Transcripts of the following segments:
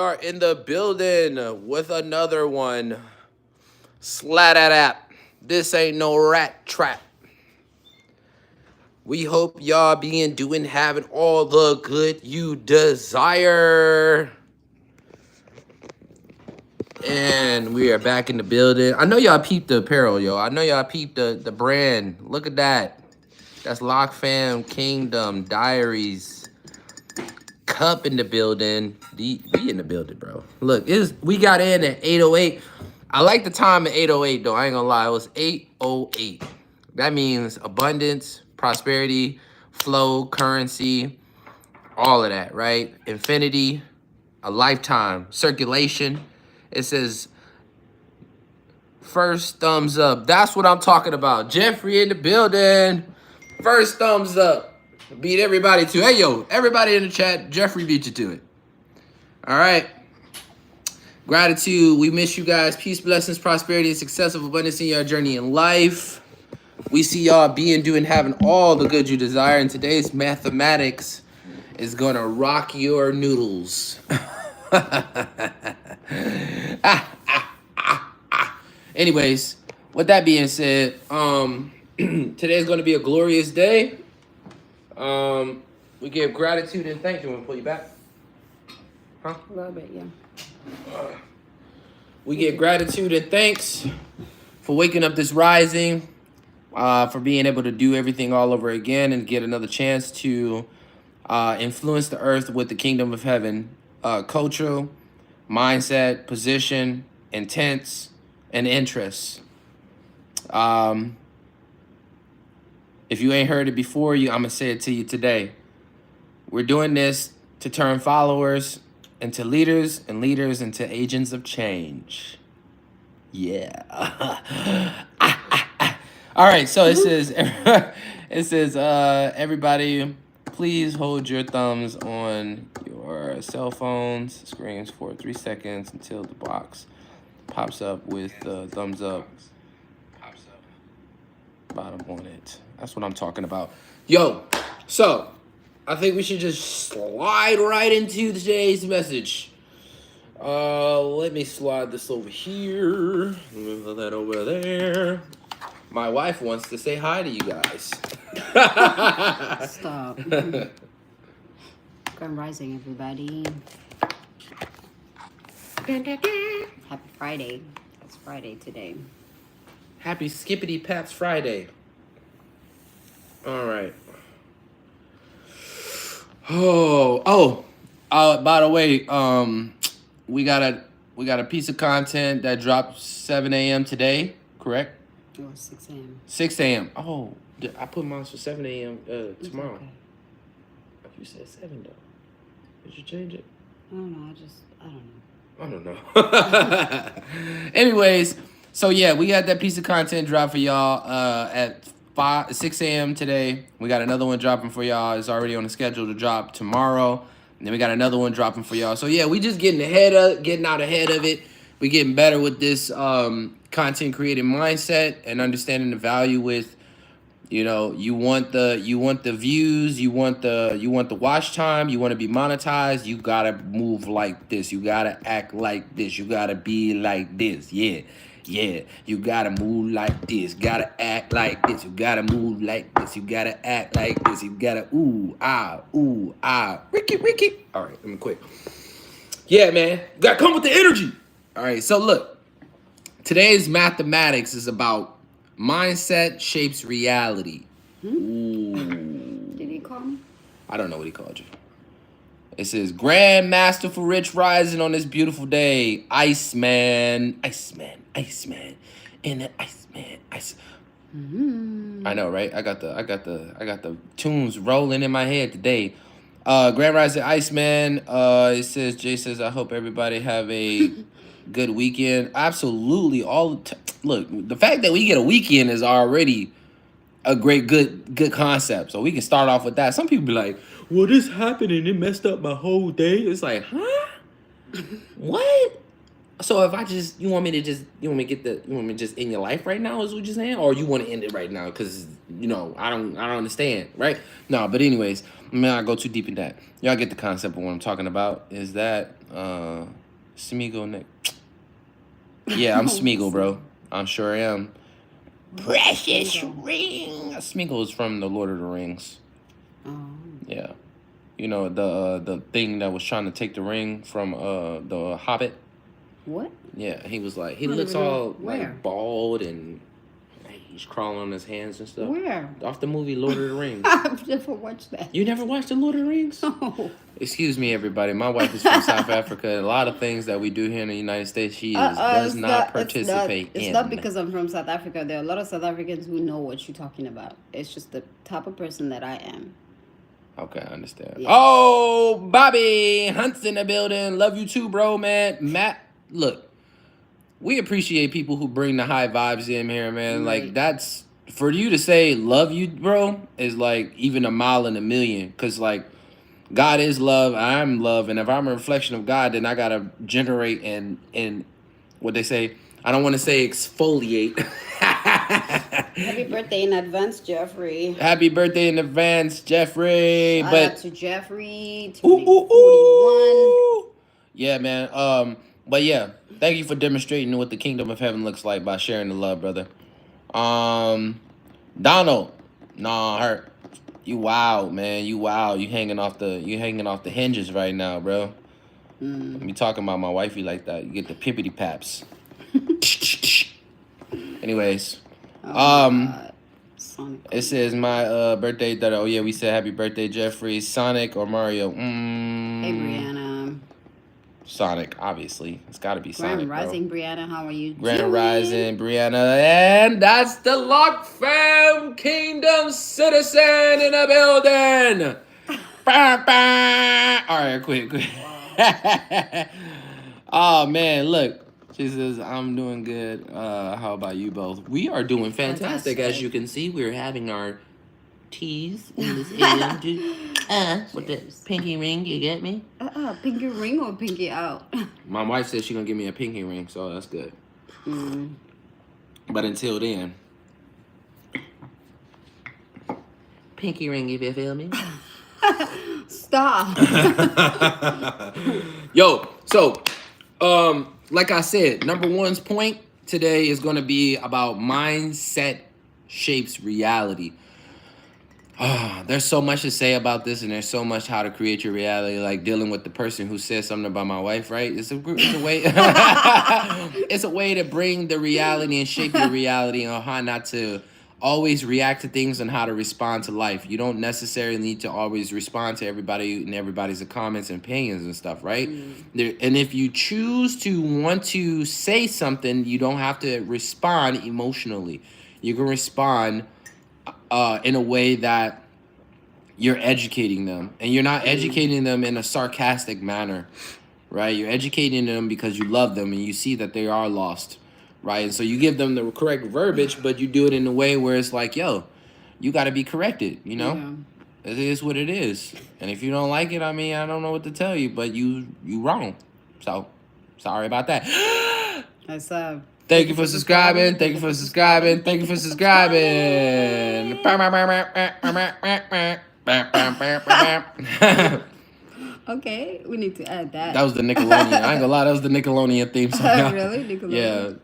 are in the building with another one. Slat at app. This ain't no rat trap. We hope y'all being doing having all the good you desire. And we are back in the building. I know y'all peeped the apparel, yo. I know y'all peeped the brand. Look at that. That's Lock Fam Kingdom Diaries. Cup in the building. We in the building, bro. Look, we got in at 8:08. I like the time at 8:08 though. I ain't gonna lie. It was 8:08. That means abundance, prosperity, flow, currency, all of that, right? Infinity, a lifetime, circulation. It says first thumbs up. That's what I'm talking about. Jeffrey in the building. First thumbs up. Beat everybody to. Hey, yo, everybody in the chat, Jeffrey beat you to it. All right. Gratitude. We miss you guys. Peace, blessings, prosperity, and success of abundance in your journey in life. We see y'all being, doing, having all the good you desire. And today's mathematics is going to rock your noodles. Anyways, with that being said, today's going to be a glorious day. We give gratitude and thanks. You want to pull you back? Huh? A little bit, yeah. We give gratitude and thanks for waking up this rising, for being able to do everything all over again and get another chance to influence the earth with the kingdom of heaven, cultural, mindset, position, intents, and interests. If you ain't heard it before, I'm going to say it to you today. We're doing this to turn followers into leaders and leaders into agents of change. Yeah. All right, so it says, everybody, please hold your thumbs on your cell phones screens for 3 seconds until the box pops up with the thumbs up bottom on it. That's what I'm talking about. Yo, so I think we should just slide right into today's message. Let me slide this over here. Let me put that over there. My wife wants to say hi to you guys. Stop. Grand Rising, everybody. Happy Friday. It's Friday today. Happy Skippity Paps Friday. All right. By the way, we got a piece of content that dropped 7 a.m. today, correct? It was 6 a.m. 6 a.m. Oh, I put mine for 7 a.m. Tomorrow. Okay. You said 7 though. Did you change it? I don't know. I don't know. I don't know. Anyways, so yeah, we got that piece of content drop for y'all at 6 a.m. today. We got another one dropping for y'all. It's already on the schedule to drop tomorrow. And then we got another one dropping for y'all. So yeah, we just getting out ahead of it. We getting better with this content creating mindset and understanding the value with, you know, you want the views, you want the watch time, you want to be monetized, you gotta move like this, you gotta act like this, you gotta be like this, yeah, you gotta move like this, gotta act like this, you gotta move like this, you gotta act like this, you gotta ooh ah, Ricky. All right, let me quit. Yeah, man, gotta come with the energy. All right, so look, today's mathematics is about mindset shapes reality. Ooh. Did he call me? I don't know what he called you. It says, Grand Master for Rich Rising on this beautiful day. Iceman. In the Iceman. I know, right? I got the tunes rolling in my head today. Grand Rising Iceman. It says, Jay says, I hope everybody have a good weekend. Absolutely. Look, the fact that we get a weekend is already a great, good concept. So we can start off with that. Some people be like, well, this happened and it messed up my whole day. It's like, huh? What? So if you want me to just end your life right now is what you're saying? Or you want to end it right now? Because, you know, I don't understand, right? No, but anyways, I'm not go too deep in that. Y'all get the concept of what I'm talking about is that Smeagol Nick. Yeah, I'm Smeagol, bro. I'm sure I am. Precious ring. Smeagol is from the Lord of the Rings. Yeah, you know the thing that was trying to take the ring from the Hobbit. What? Yeah, he was like he looks all like bald and he's crawling on his hands and stuff. Where? Off the movie Lord of the Rings. I've never watched that. You never watched the Lord of the Rings? No. Excuse me, everybody. My wife is from South Africa. A lot of things that we do here in the United States, she does not participate in. It's not because I'm from South Africa. There are a lot of South Africans who know what you're talking about. It's just the type of person that I am. Okay, I understand. Yeah. Oh, Bobby Hunt's in the building. Love you too, bro, man. Matt, look, we appreciate people who bring the high vibes in here, man. Right. Like, that's, for you to say love you, bro, is like even a mile in a million. Because, like, God is love, I'm love, and if I'm a reflection of God, then I gotta generate and what they say, I don't want to say exfoliate. Happy birthday in advance, Jeffrey. Happy birthday in advance, Jeffrey. Shout but out to Jeffrey, turning 41. Yeah, man. But yeah, thank you for demonstrating what the kingdom of heaven looks like by sharing the love, brother. Donald, nah, hurt. You wild, man. You wild. You hanging off the hinges right now, bro. Me talking about my wifey like that. You get the pippity paps. Anyways, it says my birthday that we said happy birthday, Jeffrey. Sonic or Mario? Hey, Brianna. Sonic, obviously. It's got to be Sonic. Grand Rising, bro. Brianna. How are you Grand doing? Rising, Brianna. And that's the Lock Fam Kingdom Citizen in the building. Bah, bah. All right, quick. Oh, man, look. She says, I'm doing good. How about you both? We are doing fantastic. As you can see, we're having our teas in this area. With the pinky ring, you get me? Pinky ring or pinky out? My wife said she's going to give me a pinky ring, so that's good. But until then, pinky ring, if you feel me. Stop. Yo, so, like I said, number one's point today is going to be about mindset shapes reality. There's so much to say about this, and there's so much how to create your reality, like dealing with the person who says something about my wife, right? It's a way it's a way to bring the reality and shape your reality on how not to always react to things and how to respond to life. You don't necessarily need to always respond to everybody and everybody's comments and opinions and stuff, right? And if you choose to want to say something, you don't have to respond emotionally. You can respond in a way that you're educating them, and you're not educating them in a sarcastic manner, right? You're educating them because you love them and you see that they are lost, right? And so you give them the correct verbiage, but you do it in a way where it's like, yo, you got to be corrected, you know? Yeah. It is what it is. And if you don't like it, I mean, I don't know what to tell you, but you wrong. So, sorry about that. That's Thank you for subscribing. Thank you for subscribing. Thank you for subscribing. Okay, we need to add that. That was the Nickelodeon. I ain't gonna lie, that was the Nickelodeon theme song. Really? Nickelodeon? Yeah.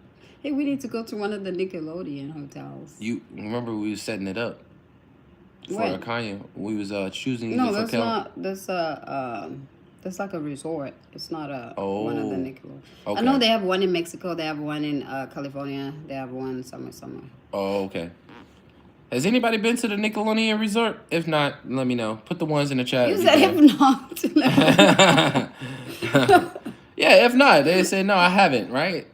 Hey, we need to go to one of the Nickelodeon hotels. You remember we was setting it up for Kanye? We was choosing. No, that's not. That's like a resort. It's not one of the Nickelodeon. Okay. I know they have one in Mexico. They have one in California. They have one somewhere. Oh, okay. Has anybody been to the Nickelodeon resort? If not, let me know. Put the ones in the chat. You said if not. Yeah, if not, they say no, I haven't, right?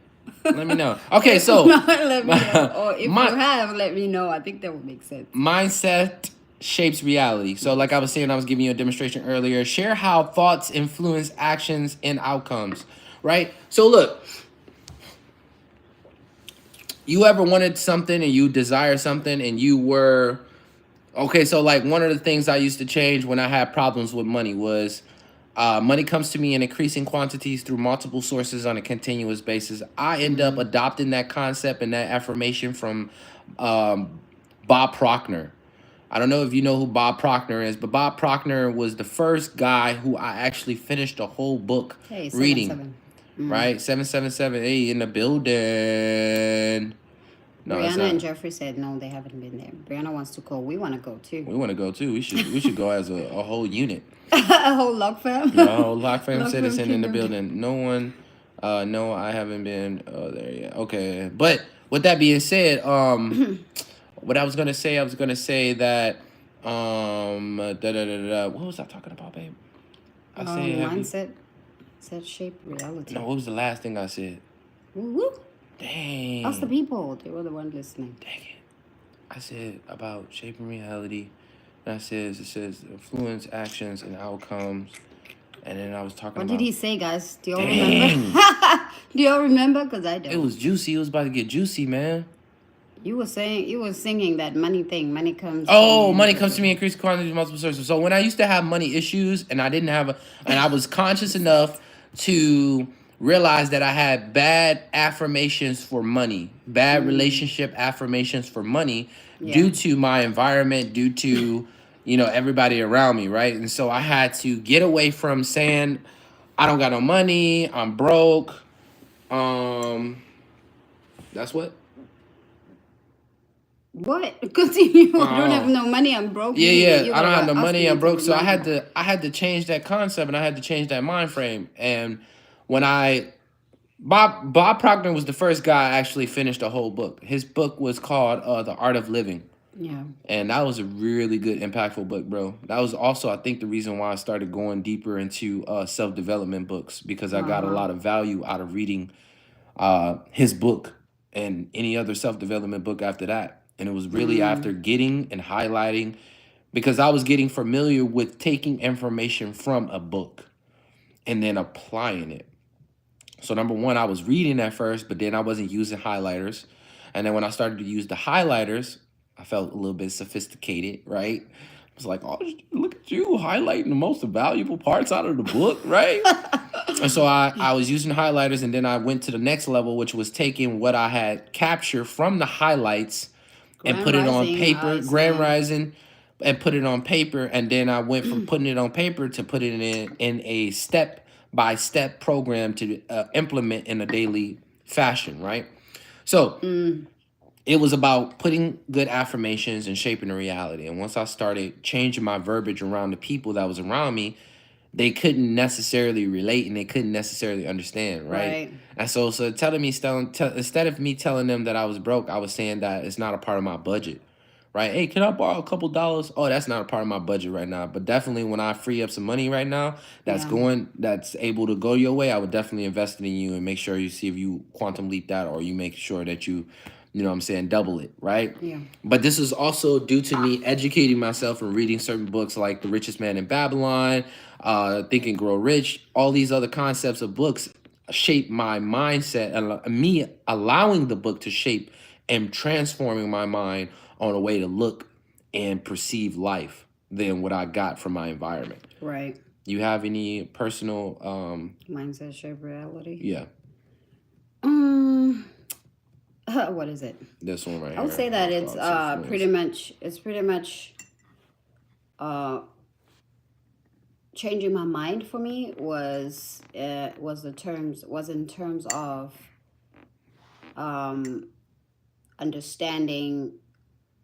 Let me know. Okay, so. Let me know. Or if you have, let me know. I think that would make sense. Mindset shapes reality. So like I was saying, I was giving you a demonstration earlier. Share how thoughts influence actions and outcomes, right? So look, you ever wanted something and you desire something and you were, okay, so like one of the things I used to change when I had problems with money was money comes to me in increasing quantities through multiple sources on a continuous basis. I end up adopting that concept and that affirmation from Bob Proctor. I don't know if you know who Bob Proctor is, but Bob Proctor was the first guy who I actually finished a whole book Hey, reading. 7-7. Right? 777 in the building. No, it's Brianna and not. Jeffrey said no, they haven't been there. Brianna wants to go. We want to go too. We want to go too. We should go as a whole unit. A whole log fam. No, a whole Lock Fam Log fam citizen in the kingdom. building. No one. No, I haven't been there yet. Okay, but with that being said, what I was gonna say that what was I talking about, babe? I said Mindset, set shape reality. No, what was the last thing I said? Woo-woo. Dang. Ask the people. They were the one listening. Dang it. I said about shaping reality. And it says influence actions and outcomes. And then I was talking about. What did he say, guys? Do y'all remember? Do y'all remember? Because I don't. It was juicy. It was about to get juicy, man. You were singing that money thing. Money comes. Oh, money comes to me, increased quantity, multiple sources. So when I used to have money issues, and I was conscious enough to realize that I had bad affirmations for money, bad relationship affirmations for money, due to my environment, due to everybody around me, right? And so I had to get away from saying I don't got no money, I'm broke. That's what. What? Continue. I don't have no money. I'm broke. Yeah. I don't have no money. I'm broke. So I had to change that concept, and I had to change that mind frame. And when Bob Proctor was the first guy I actually finished a whole book. His book was called The Art of Living. Yeah. And that was a really good, impactful book, bro. That was also, I think, the reason why I started going deeper into self-development books, because I got a lot of value out of reading his book and any other self-development book after that. And it was really after getting and highlighting, because I was getting familiar with taking information from a book and then applying it. So number one, I was reading at first, but then I wasn't using highlighters. And then when I started to use the highlighters, I felt a little bit sophisticated, right? I was like, oh, look at you highlighting the most valuable parts out of the book, right? And so I was using highlighters, and then I went to the next level, which was taking what I had captured from the highlights and put it on paper, Grand Rising, and put it on paper. And then I went from putting it on paper to putting it in a step-by-step program to implement in a daily fashion, right? So it was about putting good affirmations and shaping the reality. And once I started changing my verbiage around the people that was around me, they couldn't necessarily relate and they couldn't necessarily understand, right? And so instead of me telling them that I was broke, I was saying that it's not a part of my budget, right? Hey, can I borrow a couple dollars? Oh, that's not a part of my budget right now. But definitely when I free up some money right now, that's able to go your way, I would definitely invest it in you and make sure you see if you quantum leap that, or you make sure that you know what I'm saying, double it, right? Yeah. But this is also due to me educating myself and reading certain books like The Richest Man in Babylon, Think and Grow Rich. All these other concepts of books shape my mindset, and me allowing the book to shape and transforming my mind on a way to look and perceive life than what I got from my environment. Right. You have any personal mindset shape reality? Yeah. What is it? This one right here. I would say that it's pretty much changing my mind for me was in terms of understanding,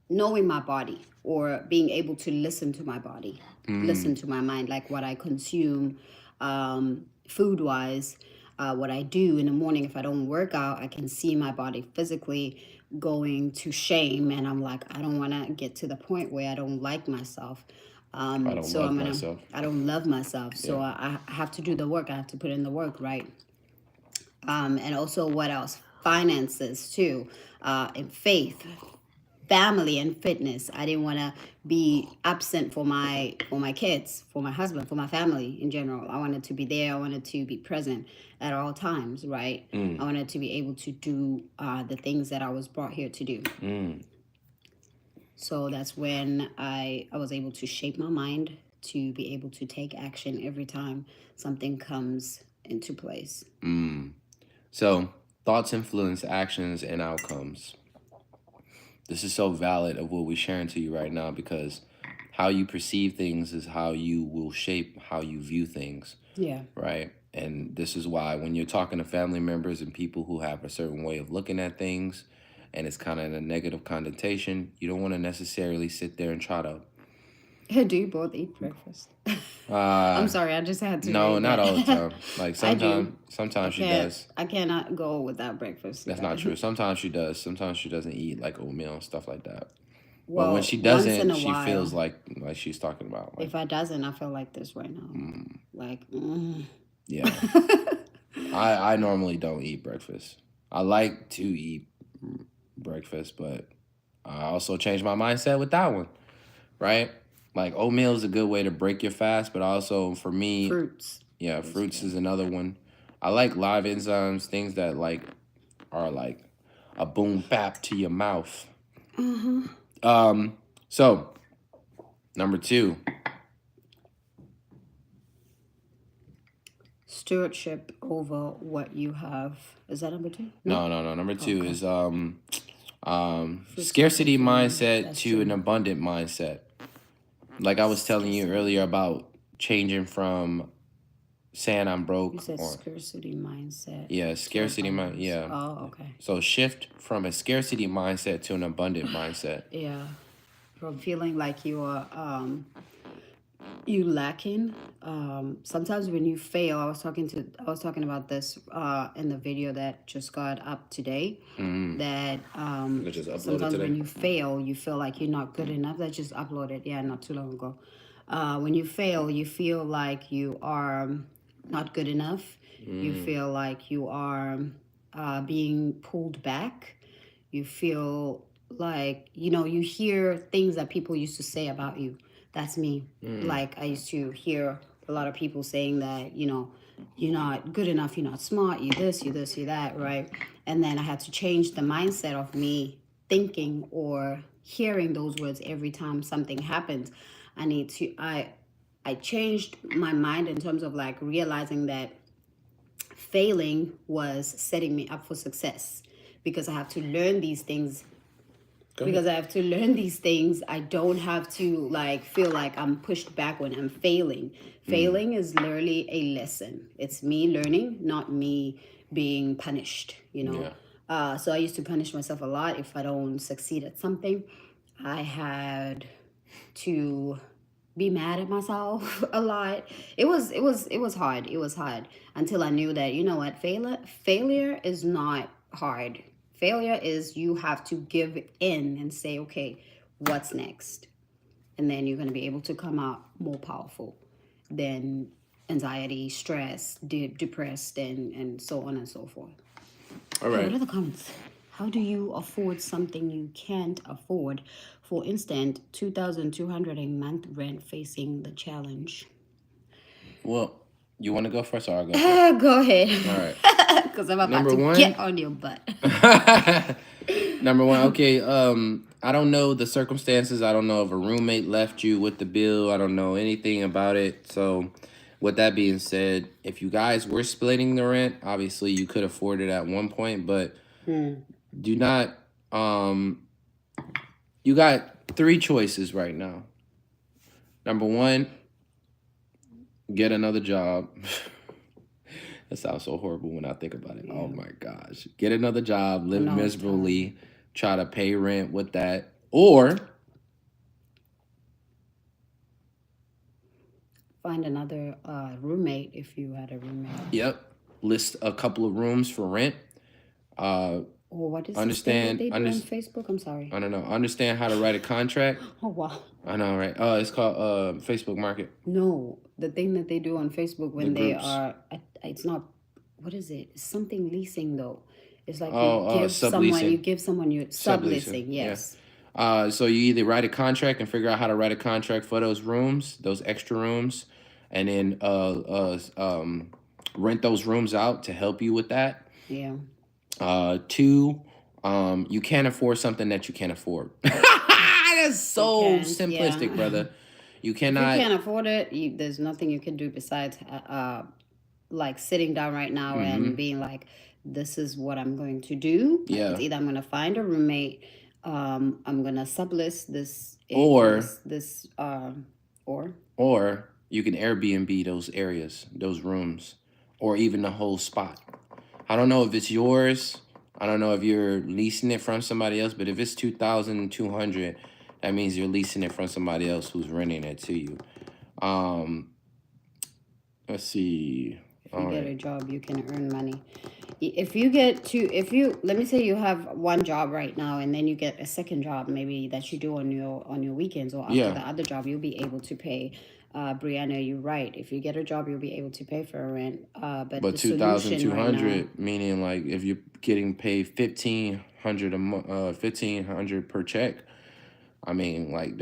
knowing my body, or being able to listen to my body, listen to my mind, like what I consume food wise. What I do in the morning, if I don't work out, I can see my body physically going to shame, and I'm like, I don't want to get to the point where I don't like myself. I don't love myself. So I have to do the work. I have to put in the work, right? And also, what else? Finances too, and faith, family, and fitness. I didn't want to be absent for my kids, for my husband, for my family in general. I wanted to be there. I wanted to be present at all times, right? I wanted to be able to do the things that I was brought here to do. So that's when I was able to shape my mind to be able to take action every time something comes into place. So thoughts influence actions and outcomes. this is so valid of what we're sharing to you right now, because how you perceive things is how you will shape how you view things, Yeah. right? And this is why when you're talking to family members and people who have a certain way of looking at things and it's kind of in a negative connotation, you don't want to necessarily sit there and try to Do you both eat breakfast? I'm sorry, I just had to no, read not that. all the time. Like I do. sometimes she does. I cannot go without breakfast. That's not true. Sometimes she does. Sometimes she doesn't eat like oatmeal and stuff like that. But when Well, she once in doesn't, a she while. feels like she's talking about like If I doesn't, I feel like this right now. Like, yeah. I normally don't eat breakfast. I like to eat breakfast, but I also changed my mindset with that one, right? Like oatmeal is a good way to break your fast, but also for me, fruits. yeah, fruits is another one. I like live enzymes, things that like are like a boom bap to your mouth. So number 2, Stewardship over what you have. Is that number 2? no. Number 2 Okay. is Fruits scarcity and mindset that's to true. an abundant mindset. Like I was telling you earlier about changing from saying I'm You broke said or scarcity mindset. yeah, scarcity mind. abundance. Yeah. Oh, okay. So shift from a scarcity mindset to an abundant mindset. Yeah. From feeling like you are you lacking. Sometimes when you fail, I was talking about this in the video that just got up today. That That just uploaded sometimes today. when you fail, you feel like you're not good enough. That just uploaded, yeah, not too long ago. When you fail, you feel like you are not good enough. You feel like you are being pulled back. You feel like, you hear things that people used to say about you. That's me. Like, I used to hear a lot of people saying that, you're not good enough, you're not smart, you this, you this, you that, right? And then I had to change the mindset of me thinking or hearing those words every time something happens. I changed my mind in terms of like realizing that failing was setting me up for success, because I have to learn these things. Because I have to learn these things, I don't have to like feel like I'm pushed back when I'm failing. Failing is literally a lesson. It's me learning, not me being punished. So I used to punish myself a lot if I don't succeed at something. I had to be mad at myself a lot. It was hard. It was hard until I knew that, you know what, failure is not hard. Failure is you have to give in and say, okay, what's next? And then you're going to be able to come out more powerful than anxiety, stress, depressed, and so on and so forth. All Hey, right. what are the comments? How do you afford something you can't afford? For instance, 2,200 a month rent facing the challenge. Well, you want to go first or I'll go first? Go ahead. All right. Because I'm about Number to one. get on your butt. Number 1, okay. I don't know the circumstances. I don't know if a roommate left you with the bill. I don't know anything about it. So, with that being said, if you guys were splitting the rent, obviously you could afford it at one point, but do not. You got 3 choices right now. Number 1, get another job. That sounds so horrible when I think about it. Yeah. Oh my gosh. Get another job, live miserably, try to pay rent with that. Or find another roommate if you had a roommate. Yep. List a couple of rooms for rent. Or what is this thing that they do on Facebook? I'm sorry. I don't know. Understand how to write a contract. Oh, wow. I know, right? It's called Facebook Market. No, the thing that they do on Facebook when they are, it's not, what is it? It's something leasing though. It's like you give someone your subleasing. Yes. Yeah. So you either write a contract and figure out how to write a contract for those rooms, those extra rooms, and then rent those rooms out to help you with that. Yeah. 2, you can't afford something that you can't afford. That's so simplistic, brother. You cannot. If you can't afford it, there's nothing you can do besides like sitting down right now and being like, this is what I'm going to do. Yeah. It's either I'm going to find a roommate I'm gonna sublist this Or or or you can Airbnb those areas, those rooms, or even the whole spot. I don't know if it's yours. I don't know if you're leasing it from somebody else, but if it's 2,200, that means you're leasing it from somebody else who's renting it to you. Um, let's see. if you All get right. a job, you can earn money. If you get to, if you, let me say you have one job right now, and then you get a second job maybe that you do on your weekends, or after Yeah. the other job, you'll be able to pay. Brianna, you're right. If you get a job, you'll be able to pay for a rent. But But the solution right now, 2,200 meaning like if you're getting paid 1,500 a month, 1,500 per check. I mean, like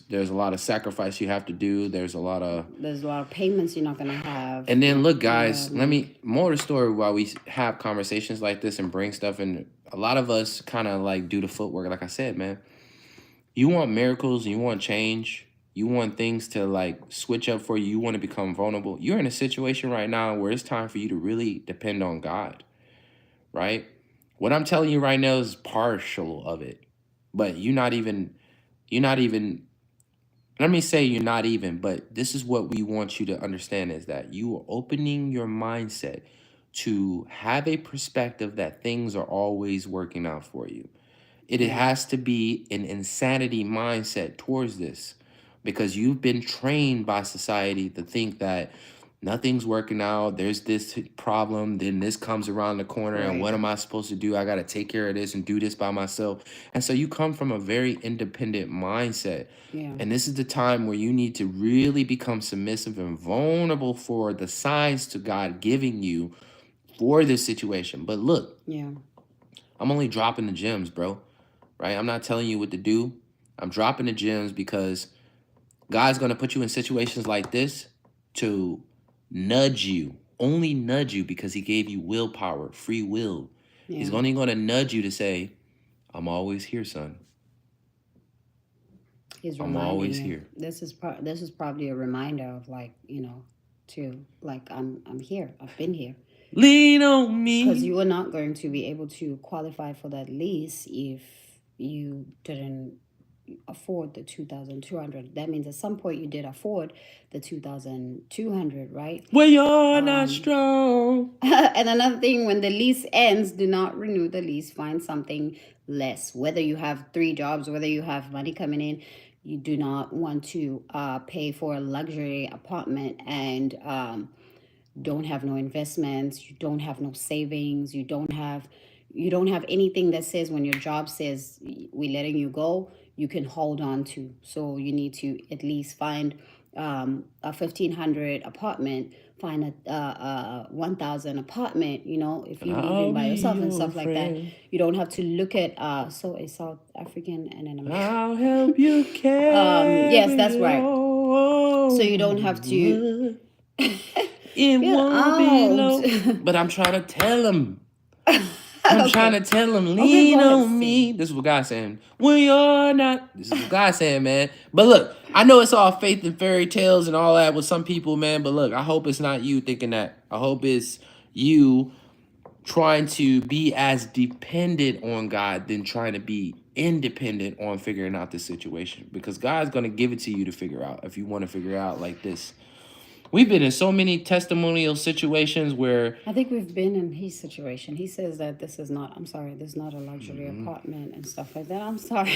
there's a lot of sacrifice you have to do. There's a lot of, there's a lot of payments you're not gonna have. and then look, Yeah, guys, let me more of the story while we have conversations like this and bring stuff in. A lot of us kind of like do the footwork, like I said, man. You want miracles, you want change, you want things to like switch up for you. You want to become vulnerable. You're in a situation right now where it's time for you to really depend on God, right? What I'm telling you right now is partial of it, but you're not even let me say you're not even, but this is what we want you to understand is that you are opening your mindset to have a perspective that things are always working out for you. It yeah, has to be an insanity mindset towards this because you've been trained by society to think that nothing's working out. There's this problem, then this comes around the corner, and right. what am I supposed to do? I got to take care of this and do this by myself. And so you come from a very independent mindset. Yeah, And this is the time where you need to really become submissive and vulnerable for the signs to God giving you for this situation. But look, yeah, I'm only dropping the gems, bro, right? I'm not telling you what to do. I'm dropping the gems because God's going to put you in situations like this to nudge you, only nudge you because he gave you willpower, free will. He's yeah. only going to nudge you to say, I'm always here, son. He's I'm reminding always you. here. This is probably a reminder of, like, to, like, I'm here. I've been here. Lean on Because me. you are not going to be able to qualify for that lease if you didn't afford the 2,200. That means at some point you did afford the 2,200, right? When you're not strong. And another thing, when the lease ends, do not renew the lease. Find something less. Whether you have three jobs, whether you have money coming in, you do not want to pay for a luxury apartment and don't have no investments. You don't have no savings. You don't have anything that says when your job says we're letting you go, you can hold on to. So you need to at least find a 1,500 apartment, find a 1,000 apartment. If And you're I'll moving by be yourself and your stuff like that, friend. you don't have to look at so a South African and an American. I'll help you Yes, carry that's it right. So you don't have to on. It get won't be out. low. But I'm trying to tell him. I'm trying to Okay. tell him, Okay, lean go ahead, on sing. me. This is what God's saying. When you're not. This is what God's saying, man. But look, I know it's all faith and fairy tales and all that with some people, man. But look, I hope it's not you thinking that. I hope it's you trying to be as dependent on God than trying to be independent on figuring out the situation. Because God's going to give it to you to figure out if you want to figure out like this. We've been in so many testimonial situations where I think we've been in his situation. He says that this is not, I'm sorry, this is not a luxury apartment and stuff like that. I'm sorry.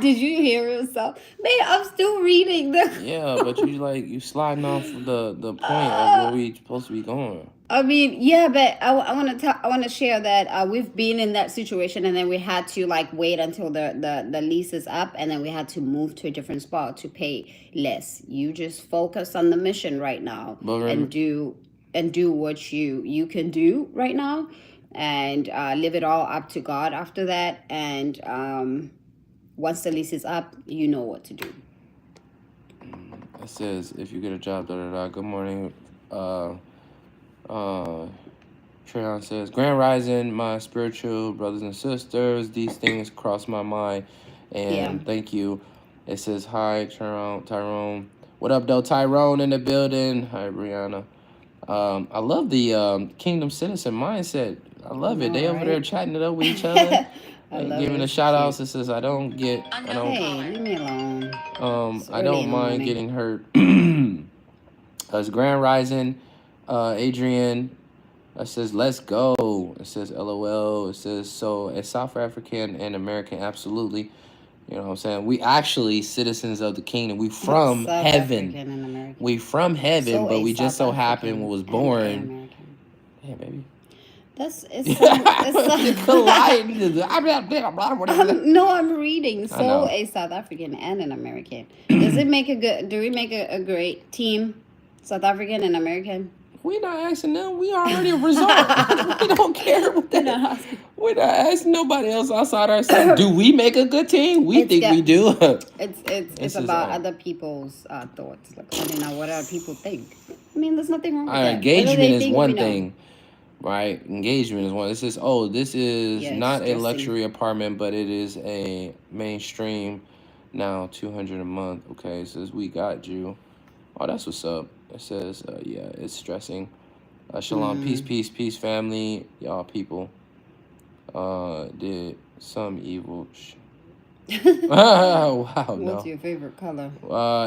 Did you hear yourself? Man, I'm still reading the. yeah, but you sliding off the point of where we supposed to be going. I mean, yeah, but I want to I want to share that we've been in that situation, and then we had to like wait until the lease is up, and then we had to move to a different spot to pay less. You just focus on the mission right now But and do what you can do right now, and leave it all up to God after that. And once the lease is up, you know what to do. it says if you get a job, da da da. Good morning. Uh, Treyon says, Grand Rising, my spiritual brothers and sisters. These things cross my mind, Yeah. and thank you. It says, hi, Tyrone. What up, though? Tyrone in the building. Hi, Brianna. I love the Kingdom Citizen mindset. I love it. No, They over there right? chatting it up with each other. I love Giving it. a It's shout out. cute. It says I don't get. I don't. Hey, leave me alone. It's I early don't in the mind morning. getting hurt. It's Grand Rising. Adrian. It says let's go. It says LOL. It says so as South African and American, absolutely. You know what I'm saying? We actually citizens of the kingdom. We from South heaven. African and American. We from heaven, So but a we just South so happened African was and a born. American. Yeah, baby. That's it's Colliding. no, I'm reading. I So know. a South African and an American. Does it make a good? Do we make a great team? South African and American. We not asking them. We already a result. We don't care what that. We're not asking nobody else outside ourselves. Do we make a good team? We It's think we got- do. It's This is about all. other people's thoughts. Like, I don't know what other people think. I mean, there's nothing wrong with Our that. engagement Whether they is think, one we know. thing, right? Engagement is one. This is this is Yeah, it's not a stressing. luxury apartment, but it is a mainstream. Now $200 a month. Okay, it says we got you. Oh, that's what's up. It says yeah, it's stressing. Shalom, peace, family, y'all people. Did some evil. Wow, What's no. your favorite color?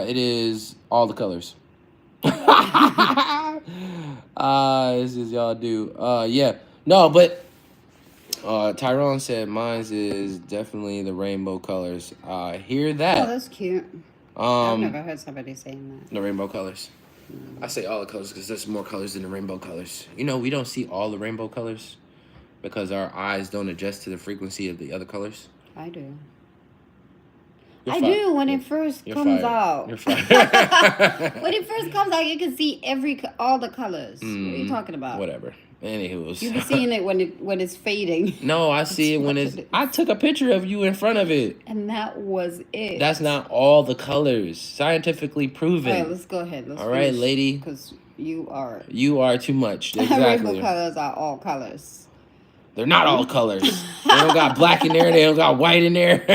It is all the colors. This is y'all do. Yeah. No, but Tyrone said mine's is definitely the rainbow colors. Hear Oh, that. that's cute. I've Um, never heard somebody saying that. the rainbow colors. I say all the colors because there's more colors than the rainbow colors. You know, we don't see all the rainbow colors because our eyes don't adjust to the frequency of the other colors. I do. You're I fi- do when you're- it first you're comes fired. out. You're fired. When it first comes out, you can see all the colors. What are you talking about? Whatever. Anywho. You be seeing it when it's fading. No, I see it when That's it's. what it is. I took a picture of you in front of it. And that was it. That's not all the colors. Scientifically proven. All right, let's go ahead. Let's All right, lady. Because you are. You are too much. Rainbow Exactly. colors are all colors. They're not all colors. They don't got black in there. They don't got white in there.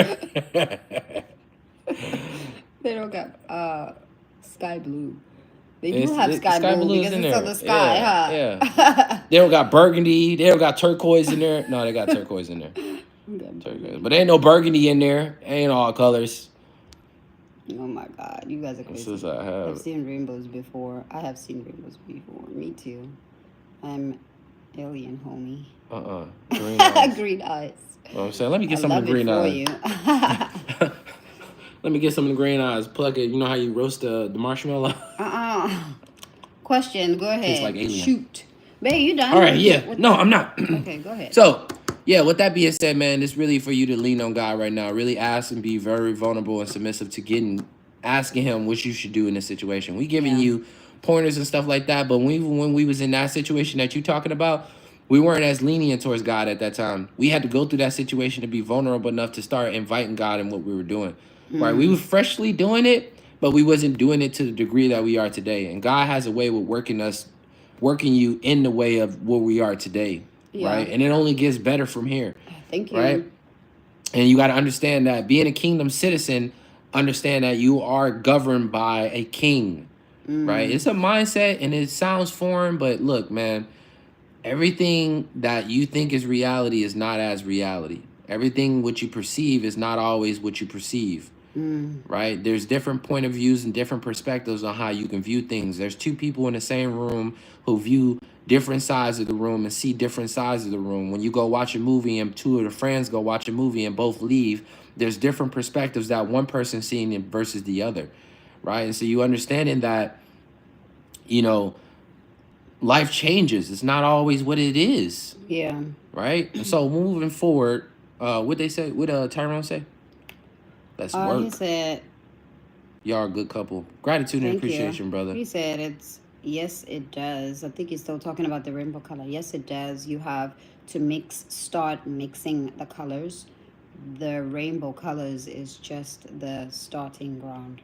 They don't got sky blue. They do It's- have it- sky blue blue is because in it's there. on the sky, huh? Yeah. They don't got burgundy. They don't got turquoise in there. No, they got turquoise in there. Turquoise. But ain't no burgundy in there. Ain't all colors. Oh my God, you guys are This crazy. is I have. I've seen rainbows before. I have seen rainbows before. Me too. I'm alien, homie. Green eyes. Green eyes. You know what I'm saying? Let me get I some of love the green it for eyes. you. Let me get some of the green eyes. Plug it. You know how you roast the marshmallow? Question. Go ahead. Tastes like alien. Shoot. Babe, you done? All right, yeah. No, I'm not. Okay, go ahead. So, yeah, with that being said, man, it's really for you to lean on God right now. Really ask and be very vulnerable and submissive to asking him what you should do in this situation. We giving you pointers and stuff like that, but when we was in that situation that you talking about, we weren't as lenient towards God at that time. We had to go through that situation to be vulnerable enough to start inviting God in what we were doing. Right? We were freshly doing it, but we wasn't doing it to the degree that we are today. And God has a way with working you in the way of where we are today. Yeah. Right? And it only gets better from here. Thank you. Right? And you got to understand that being a kingdom citizen, understand that you are governed by a king. Right? It's a mindset and it sounds foreign, but look, man, everything that you think is reality is not as reality. Everything what you perceive is not always what you perceive. Right? There's different point of views and different perspectives on how you can view things. There's two people in the same room who view different sides of the room and see different sides of the room. When you go watch a movie and two of the friends go watch a movie and both leave, there's different perspectives that one person's seeing versus the other. Right? And so you understanding that, you know, life changes. It's not always what it is. Yeah. Right? So moving forward, what they say, what Tyrone say? Let's work. He said, Y'all are a good couple. Gratitude and thank appreciation, you. brother. He said yes, it does. I think he's still talking about the rainbow color. Yes, it does. You have to start mixing the colors. The rainbow colors is just the starting ground.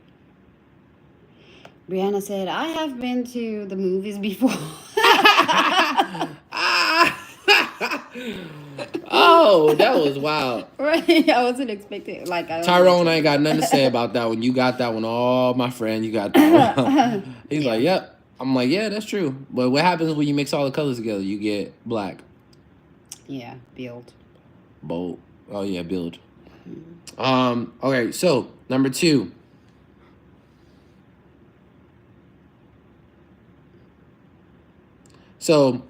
Brianna said, I have been to the movies before. Oh, that was wild. Right? I wasn't expecting Tyrone ain't got nothing to say about that one. You got that one. Oh, my friend, you got that one. He's like, yep. I'm like, yeah, that's true. But what happens when you mix all the colors together? You get black. Yeah, build. Bold. Oh yeah, build. Okay, so number 2. So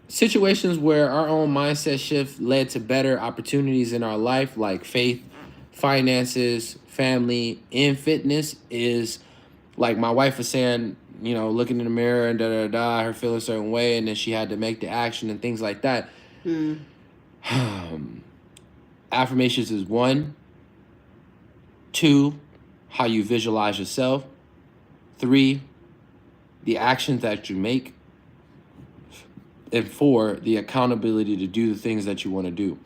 situations where our own mindset shift led to better opportunities in our life, like faith, finances, family, and fitness, is like my wife was saying, looking in the mirror and her feeling a certain way, and then she had to make the action and things like that. Affirmations is 1, 2, how you visualize yourself, 3, the actions that you make, and 4, the accountability to do the things that you want to do.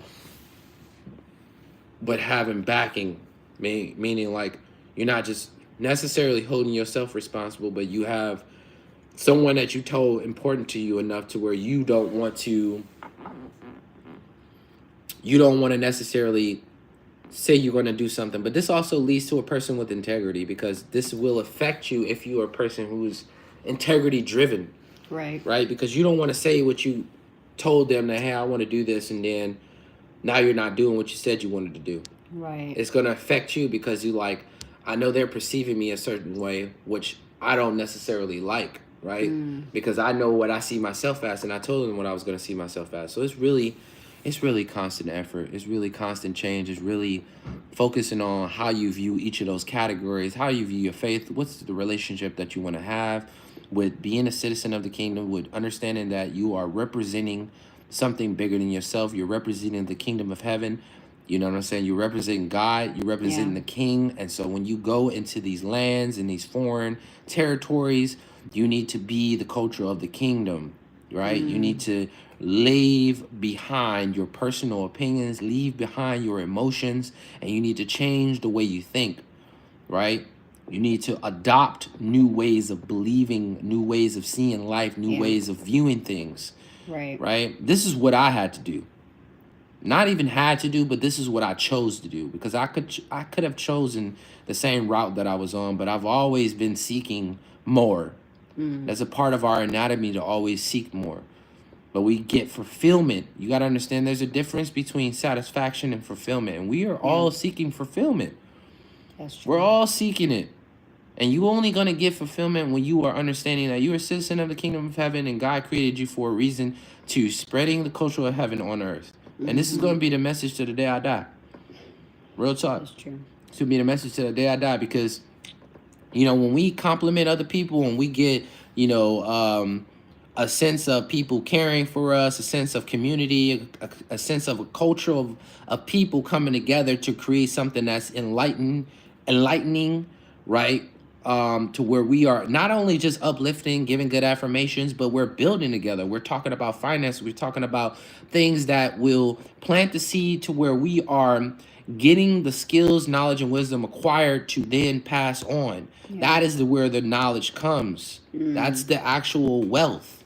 But having backing, meaning like you're not just necessarily holding yourself responsible, but you have someone that you told important to you enough to where you don't want to necessarily say you're going to do something. But this also leads to a person with integrity, because this will affect you if you are a person who's integrity driven. Right, because you don't want to say what you told them, that hey, I want to do this, and then now you're not doing what you said you wanted to do. Right. It's going to affect you because you like, I know they're perceiving me a certain way, which I don't necessarily like, right? Because I know what I see myself as, and I told them what I was going to see myself as. So it's really constant effort. It's really constant change. It's really focusing on how you view each of those categories, how you view your faith, what's the relationship that you want to have with being a citizen of the kingdom, with understanding that you are representing something bigger than yourself. You're representing the kingdom of heaven. You know what I'm saying? You're representing God. You're representing the king. And so when you go into these lands and these foreign territories, you need to be the culture of the kingdom, right? You need to leave behind your personal opinions, leave behind your emotions, and you need to change the way you think, right? You need to adopt new ways of believing, new ways of seeing life, new ways of viewing things. Right? This is what I had to do. Not even had to do, but this is what I chose to do, because I could have chosen the same route that I was on, but I've always been seeking more. That's a part of our anatomy, to always seek more. But we get fulfillment. You got to understand there's a difference between satisfaction and fulfillment, and we are all seeking fulfillment. That's true. We're all seeking it. And you only going to get fulfillment when you are understanding that you're a citizen of the kingdom of heaven, and God created you for a reason, to spreading the culture of heaven on earth. And this is going to be the message to the day I die. Real talk. That's true. It's going to be the message to the day I die, because, when we compliment other people and we get, a sense of people caring for us, a sense of community, a sense of a culture of people coming together to create something that's enlightening, right? To where we are not only just uplifting, giving good affirmations, but we're building together. We're talking about finance. We're talking about things that will plant the seed to where we are getting the skills, knowledge, and wisdom acquired to then pass on. That is where the knowledge comes. That's the actual wealth.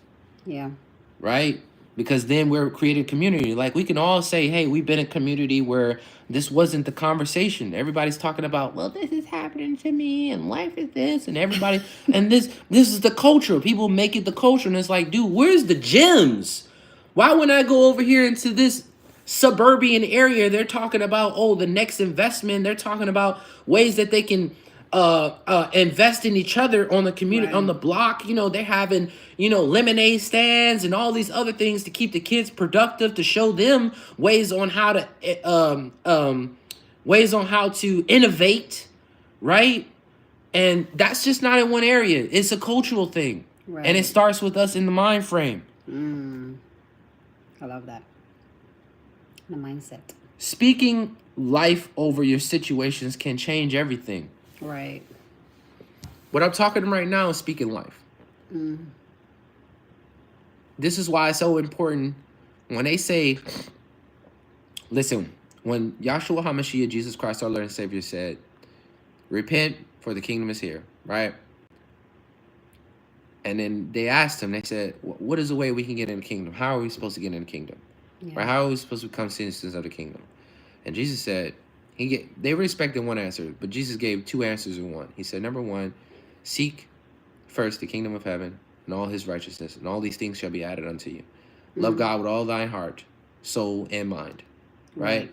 Yeah. Right? Because then we're creating community. Like, we can all say, hey, we've been in a community where this wasn't the conversation. Everybody's talking about, well, this is happening to me, and life is this, and everybody, and this is the culture. People make it the culture, and it's like, dude, where's the gems? Why when I go over here into this suburban area, they're talking about, the next investment. They're talking about ways that they can invest in each other on the community, on the block. They're having, lemonade stands and all these other things to keep the kids productive, to show them ways on how to innovate, right? And that's just not in one area. It's a cultural thing. Right. And it starts with us in the mind frame. I love that. The mindset. Speaking life over your situations can change everything. Right. What I'm talking right now is speaking life. This is why it's so important when they say, listen, when Yahshua HaMashiach, Jesus Christ, our Lord and Savior, said, repent, for the kingdom is here, right? And then they asked him, they said, what is the way we can get in the kingdom? How are we supposed to get in the kingdom? Right? How are we supposed to become citizens of the kingdom? And Jesus said, they were expecting one answer, but Jesus gave two answers in one. He said, number one, seek first the kingdom of heaven and all his righteousness, and all these things shall be added unto you. Love God with all thine heart, soul, and mind, right?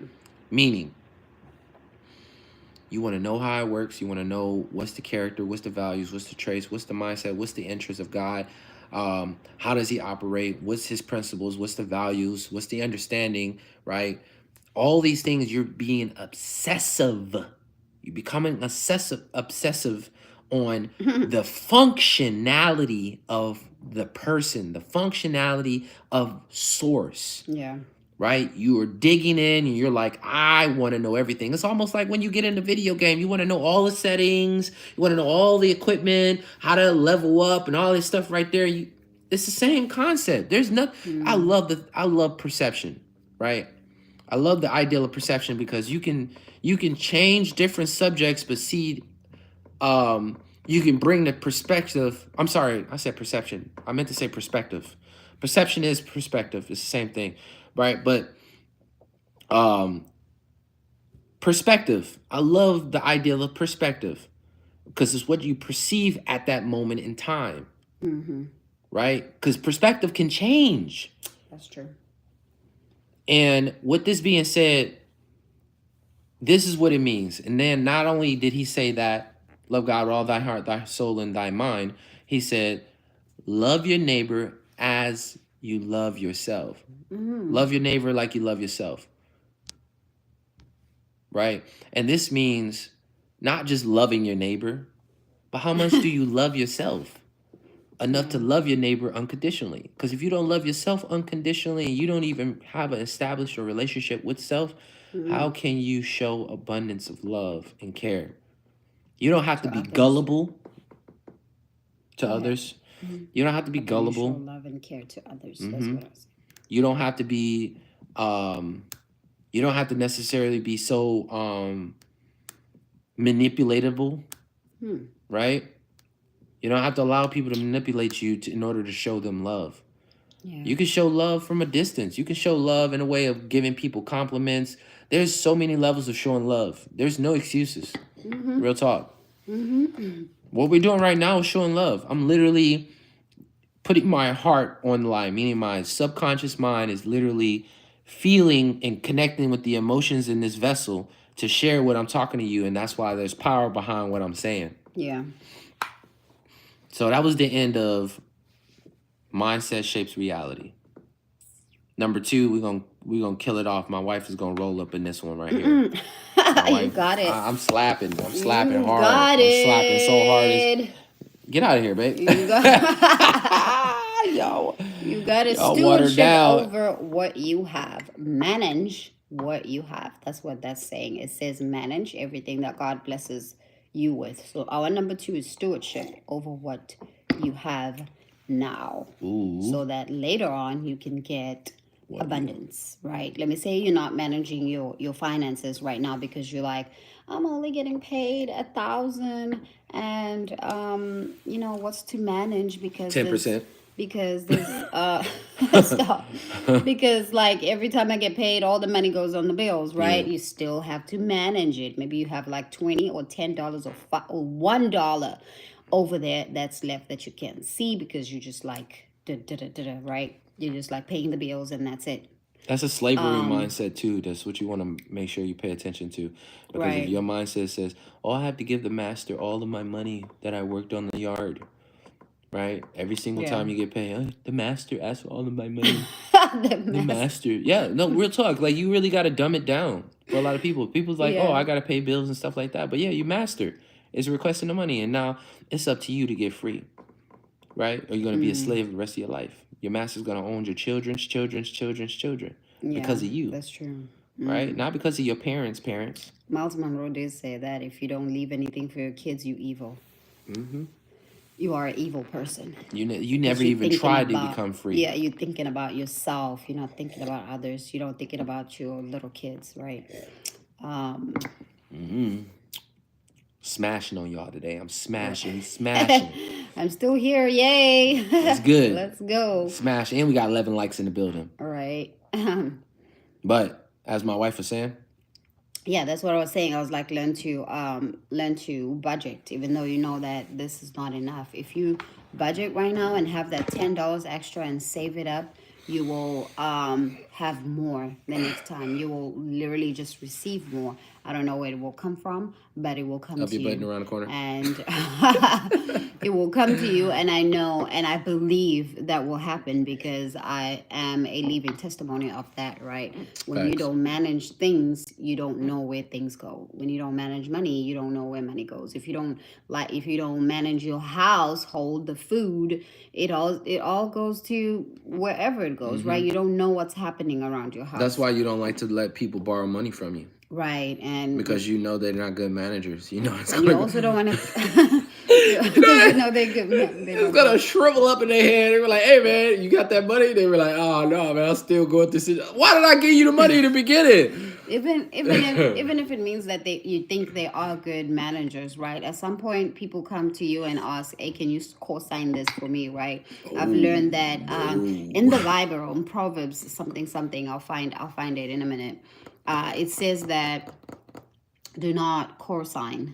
Meaning, you want to know how it works. You want to know what's the character, what's the values, what's the traits, what's the mindset, what's the interest of God, how does he operate, what's his principles, what's the values, what's the understanding, right? All these things, you're being obsessive. You're becoming obsessive on the functionality of the person, the functionality of source. Yeah. Right? You are digging in and you're like, I want to know everything. It's almost like when you get in the video game, you want to know all the settings, you want to know all the equipment, how to level up and all this stuff right there. It's the same concept. There's nothing. I love perception, right? I love the ideal of perception because you can change different subjects, but see, you can bring the perspective. I'm sorry, I said perception. I meant to say perspective. Perception is perspective. It's the same thing, right? But perspective. I love the ideal of perspective because it's what you perceive at that moment in time, right? Because perspective can change. That's true. And with this being said, this is what it means. And then not only did he say that, love God with all thy heart, thy soul, and thy mind, he said, love your neighbor as you love yourself. Love your neighbor like you love yourself. Right? And this means not just loving your neighbor, but how much do you love yourself? Enough to love your neighbor unconditionally. Because if you don't love yourself unconditionally and you don't even have an established a relationship with self, how can you show abundance of love and care? You don't have to be gullible to others. You don't have to be gullible. You show love and care to others. That's what I was saying. You don't have to be you don't have to necessarily be so manipulatable, right? You don't have to allow people to manipulate you in order to show them love. Yeah. You can show love from a distance. You can show love in a way of giving people compliments. There's so many levels of showing love. There's no excuses. Real talk. What we're doing right now is showing love. I'm literally putting my heart on the line, meaning my subconscious mind is literally feeling and connecting with the emotions in this vessel to share what I'm talking to you. And that's why there's power behind what I'm saying. Yeah. So that was the end of Mindset Shapes Reality. Number 2, we're gonna kill it off. My wife is gonna roll up in this one right here. You got it. I'm slapping. I'm slapping You hard. got I'm slapping so hard. Get out of here, babe. You got Yo. You got to stewardship over what you have. Manage what you have. That's what that's saying. It says manage everything that God blesses you with. So our number 2 is stewardship over what you have now. So that later on you can get abundance, right? Let me say you're not managing your finances right now because you're like, I'm only getting paid 1,000 and what's to manage because 10%. Because there's stop. Because like every time I get paid, all the money goes on the bills, right? You still have to manage it. Maybe you have like $20 or $10 or $1 over there that's left that you can't see because you just like right? You're just like paying the bills and that's it. That's a slavery mindset too. That's what you want to make sure you pay attention to. Because if your mindset says, oh, I have to give the master all of my money that I worked on the yard, right? Every single time you get paid, oh, the master asked for all of my money. the master. Yeah, no, real talk. Like, you really got to dumb it down for a lot of people. People's like, oh, I got to pay bills and stuff like that. But yeah, your master is requesting the money. And now it's up to you to get free, right? Or you're going to be a slave the rest of your life. Your master's going to own your children's children because of you. That's true. Right? Not because of your parents. Miles Monroe did say that if you don't leave anything for your kids, you evil. You are an evil person. You never even tried to become free. Yeah, you're thinking about yourself. You're not thinking about others. You're not thinking about your little kids, right? Smashing on y'all today. I'm smashing. I'm still here. Yay. That's good. Let's go. Smash. And we got 11 likes in the building. All right. But as my wife was saying, yeah, that's what I was saying. I was like, learn to budget, even though you know that this is not enough. If you budget right now and have that $10 extra and save it up, You will have more the next time. You will literally just receive more. I don't know where it will come from, but it will come I'll be to butting you. around the corner. And it will come to you. And I know and I believe that will happen because I am a living testimony of that, right? When you Facts. don't manage things, you don't know where things go. When you don't manage money, you don't know where money goes. If you don't manage your household, the food, it all goes to wherever it goes, right? You don't know what's happening around your That's house. why you don't like to let people borrow money from you. Right. And Because you know they're not good managers. You know it's and you gonna also don't want you to because you know they're good men. They're it's not gonna good. shrivel up in their head. They were like, "Hey man, you got that money?" They were like, "Oh no, man, I'm still going through this. Why did I give you the money in the beginning?" Even if it means that you think they are good managers, right? At some point, people come to you and ask, "Hey, can you co-sign this for me?" Right? I've learned that in the Bible, in Proverbs, something. I'll find it in a minute. It says that do not co-sign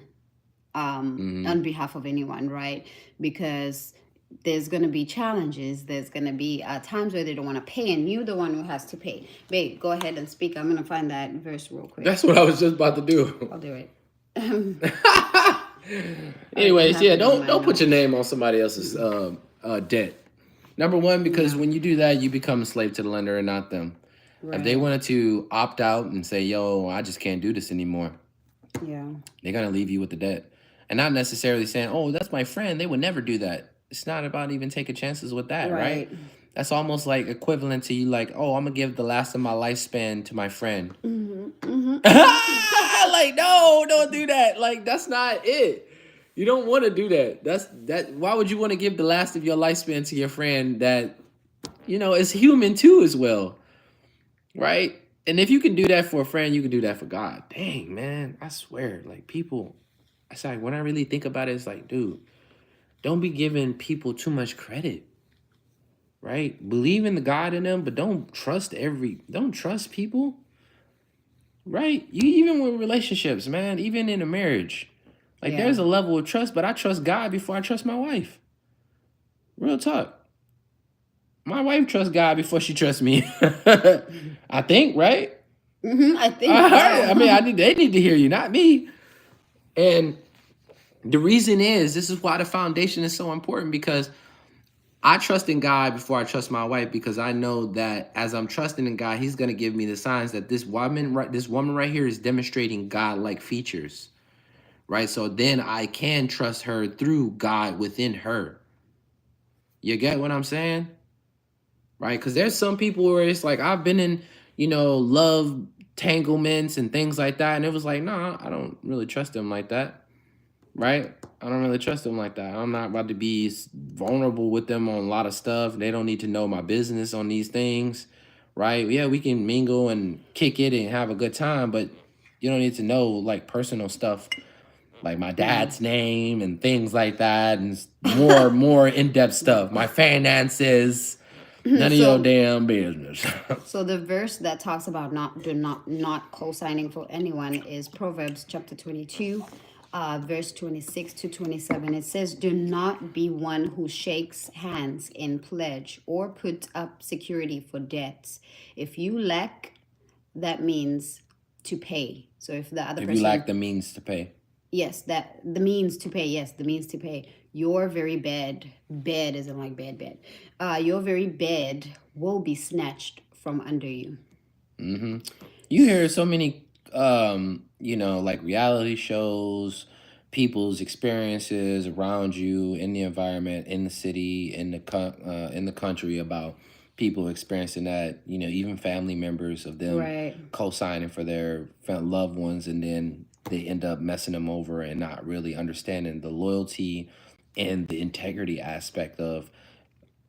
on behalf of anyone, right? Because there's going to be challenges. There's going to be times where they don't want to pay, and you're the one who has to pay. Babe, go ahead and speak. I'm going to find that verse real quick. That's what I was just about to do. I'll do it. I even Anyways, have yeah, it in my don't put your notes. name on somebody else's debt. Number one, because Yeah, when you do that, you become a slave to the lender and not them. If they right. wanted to opt out and say, "Yo, I just can't do this anymore," Yeah, they're gonna leave you with the debt, and not necessarily saying, "Oh, that's my friend." They would never do that. It's not about even taking chances with that, right? right. That's almost like equivalent to you, like, "Oh, I'm gonna give the last of my lifespan to my friend." Like, no, don't do that. Like, that's not it. You don't want to do that. That. Why would you want to give the last of your lifespan to your friend that is human too as well, right? And if you can do that for a friend, you can do that for God. Dang, man, I swear, like people, it's like when I really think about it, it's like, dude, don't be giving people too much credit, right? Believe in the God in them, but don't trust people, right? You even with relationships, man, even in a marriage, like Yeah. there's a level of trust, but I trust God before I trust my wife. Real talk. My wife trusts God before she trusts me. I think, right? I think I mean, so. they need to hear you, not me. And the reason is this is why the foundation is so important because I trust in God before I trust my wife because I know that as I'm trusting in God, He's gonna give me the signs that this woman right here is demonstrating God-like features, right? So then I can trust her through God within her. You get what I'm saying? Right? Because there's some people where it's like I've been in, love tanglements and things like that, and it was like, no, I don't really trust them like that, right? I don't really trust them like that. I'm not about to be vulnerable with them on a lot of stuff. They don't need to know my business on these things, right? Yeah, we can mingle and kick it and have a good time, but you don't need to know like personal stuff like my Yeah. dad's name and things like that and more in-depth stuff. My finances. None of your So damn business. So the verse that talks about not co-signing for anyone is Proverbs chapter 22, verse 26 to 27. It says, "Do not be one who shakes hands in pledge or put up security for debts. If you lack, that means to pay. So if the other If you lack person, the means to pay. yes, that the means to pay, yes, the means to pay, your very bed isn't like bed. Your very bed will be snatched from under you." Hmm. You hear so many, like reality shows, people's experiences around you in the environment, in the city, in the country about people experiencing that. Even family members of them Right. co-signing for their loved ones, and then they end up messing them over and not really understanding the loyalty and the integrity aspect of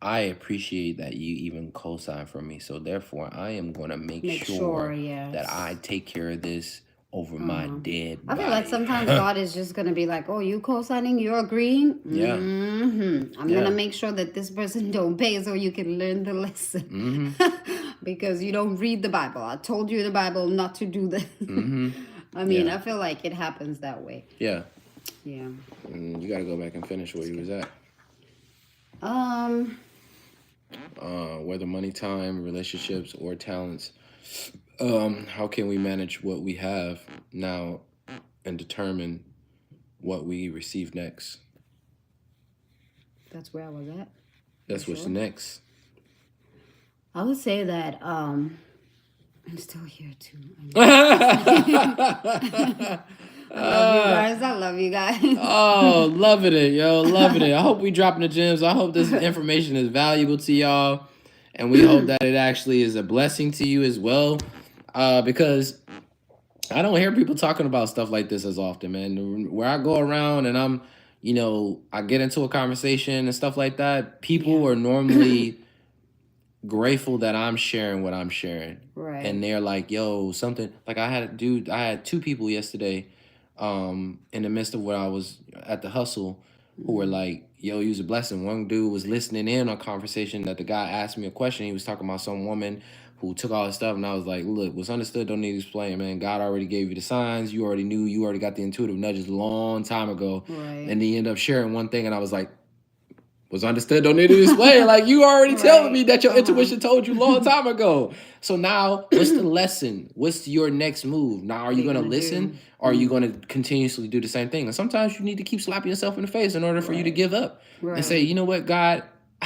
I appreciate that you even co-sign for me. So therefore, I am going to make Make sure, sure that yes. I take care of this over my dead I feel like body. sometimes God is just gonna be like, "Oh, you co-signing, you're agreeing. Yeah. I'm gonna Yeah. make sure that this person don't pay so you can learn the lesson, Mm-hmm. because you don't read the Bible. I told you in the Bible not to do this." Mm-hmm. I mean, Yeah. I feel like it happens that way. Yeah. Yeah. You got to go back and finish where you was at. Um. whether money, time, relationships, or talents. How can we manage what we have now and determine what we receive next? That's where I was at. You That's what's sure? next. I would say that I'm still here too. I love you guys. I love you guys. Oh, loving it, yo, loving it. I hope we dropping the gems. I hope this information is valuable to y'all, and we hope that it actually is a blessing to you as well. Because I don't hear people talking about stuff like this as often, man. Where I go around and I get into a conversation and stuff like that, people Yeah. are normally grateful that I'm sharing what I'm sharing. Right. And they're like, yo, something like I had two people yesterday, in the midst of what I was at the hustle who were like, yo, you was a blessing. One dude was listening in on a conversation that the guy asked me a question. He was talking about some woman who took all his stuff, and I was like, look, what's understood don't need to explain, man. God already gave you the signs. You already knew. You already got the intuitive nudges a long time ago. Right. And then he ended up sharing one thing, and I was like, was understood don't need to explain. Like, you already telling me that your intuition told you a long time ago. So now, what's the lesson? What's your next move? Now, are you going to listen, or are you going to continuously do the same thing? And sometimes you need to keep slapping yourself in the face in order for you to give up and say, you know what, God,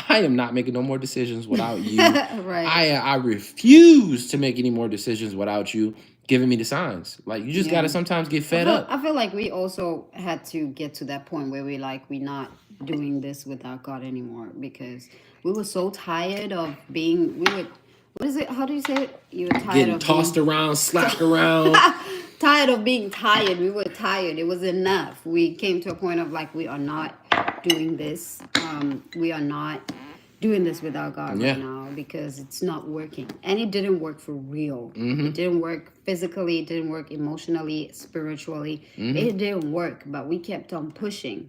I am not making no more decisions without you. Right. I refuse to make any more decisions without you giving me the signs. Like, you just got to sometimes get fed up. I feel like we also had to get to that point where we're not doing this without God anymore, because we were so tired of being, what is it? How do you say it? You were tired Getting of tossed being, around, slapped around. tired of being tired. We were tired. It was enough. We came to a point of like, we are not doing this. We are not doing this without God right now, because it's not working. And it didn't work for real. It didn't work physically, it didn't work emotionally, spiritually. It didn't work, but we kept on pushing